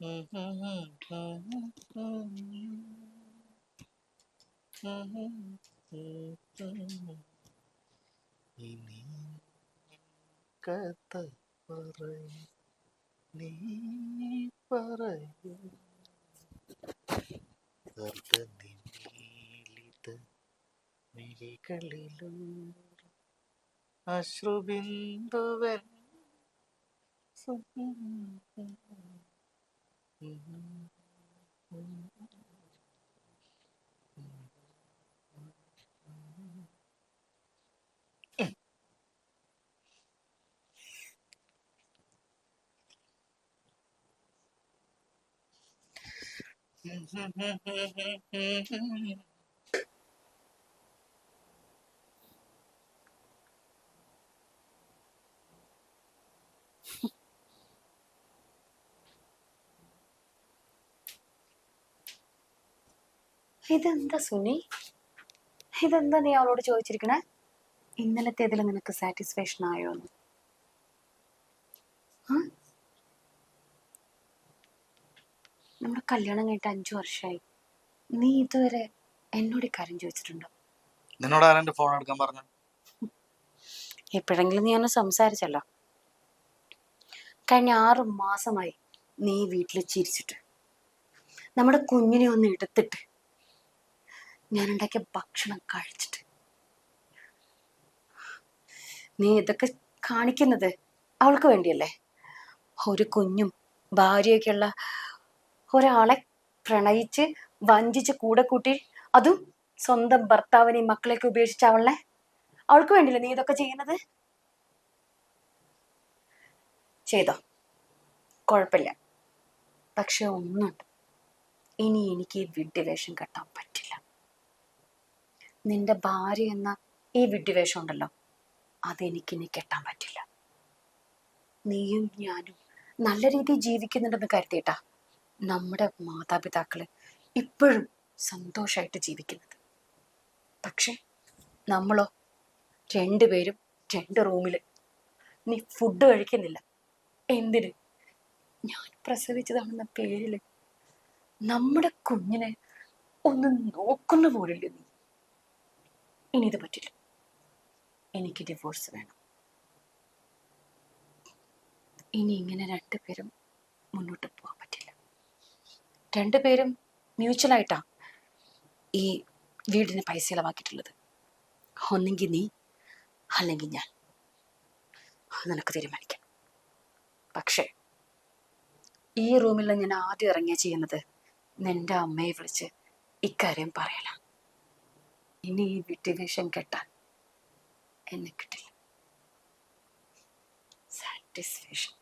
ഇനി കഥ പറയും നീ പറയൂ അർദ്ധനിമീലിത മിഴികളിലൂർ അശ്രുബിന്ദുവൻ ഇതെന്താ സുനി? ഇതെന്താ നീ അവളോട് ചോദിച്ചിരിക്കണേ? ഇന്നലത്തേതിൽ നിനക്ക് സാറ്റിസ്ഫാക്ഷൻ ആയോന്ന്? നമ്മുടെ കല്യാണം കഴിഞ്ഞിട്ട് 5 വർഷമായി. നീ ഇതുവരെ എന്നോട് കാര്യം ചോദിച്ചിട്ടുണ്ടോ? നിന്നോട് ആരെന്റെ ഫോൺ എടുക്കാൻ പറഞ്ഞു? എപ്പോഴെങ്കിലും നീ ഒന്ന് സംസാരിച്ചല്ലോ. കഴിഞ്ഞ 6 മാസമായി നീ വീട്ടിൽ ചിരിച്ചിട്ട്, നമ്മുടെ കുഞ്ഞിനെ ഒന്ന് എടുത്തിട്ട്, ഞാൻ ഉണ്ടാക്കിയ ഭക്ഷണം കഴിച്ചിട്ട്. നീ ഇതൊക്കെ കാണിക്കുന്നത് അവൾക്ക് വേണ്ടിയല്ലേ? ഒരു കുഞ്ഞും ഭാര്യയൊക്കെയുള്ള ഒരാളെ പ്രണയിച്ച് വഞ്ചിച്ച് കൂടെ കൂട്ടി, അതും സ്വന്തം ഭർത്താവിനെയും മക്കളെയൊക്കെ ഉപേക്ഷിച്ച് അവൾക്ക് വേണ്ടിയല്ലേ നീ ഇതൊക്കെ ചെയ്യുന്നത്? ചെയ്തോ, കുഴപ്പമില്ല. പക്ഷെ ഒന്നുണ്ട്, ഇനി എനിക്ക് ഈ വിഡ്ഢിവേഷം കെട്ടാൻ പറ്റില്ല. നിന്റെ ഭാര്യ എന്ന ഈ വിഡ്ഢിവേഷം ഉണ്ടല്ലോ, അതെനിക്കിനി കെട്ടാൻ പറ്റില്ല. നീയും ഞാനും നല്ല രീതിയിൽ ജീവിക്കുന്നുണ്ടെന്ന് കരുതിയിട്ടാ നമ്മുടെ മാതാപിതാക്കള് ഇപ്പോഴും സന്തോഷമായിട്ട് ജീവിക്കുന്നത്. പക്ഷെ നമ്മളോ, 2 പേരും 2 റൂമില്. നീ ഫുഡ് കഴിക്കുന്നില്ല. എന്തിന്? ഞാൻ പ്രസവിച്ചതാണെന്ന പേരില് നമ്മുടെ കുഞ്ഞിനെ ഒന്ന് നോക്കുന്ന പോലില്ല നീ. ഇനി ഇത് പറ്റില്ല. എനിക്ക് ഡിവോഴ്സ് വേണം. ഇനി ഇങ്ങനെ 2 പേരും മുന്നോട്ട് പോകാൻ പറ്റില്ല. 2 പേരും മ്യൂച്വലായിട്ടാ ഈ വീടിന് പൈസ ചിലവാക്കിയിട്ടുള്ളത്. ഒന്നെങ്കിൽ നീ, അല്ലെങ്കിൽ ഞാൻ. നിനക്ക് തീരുമാനിക്കാം. പക്ഷേ ഈ റൂമിൽ ഞാൻ ആദ്യം ഇറങ്ങിയ ചെയ്യുന്നത് നിന്റെ അമ്മയെ വിളിച്ച് ഇക്കാര്യം പറയല. ഇനി ഈ വിഡ്ഢിവേഷം കെട്ടാൻ എന്നെ കിട്ടില്ല. സാറ്റിസ്ഫാക്ഷൻ.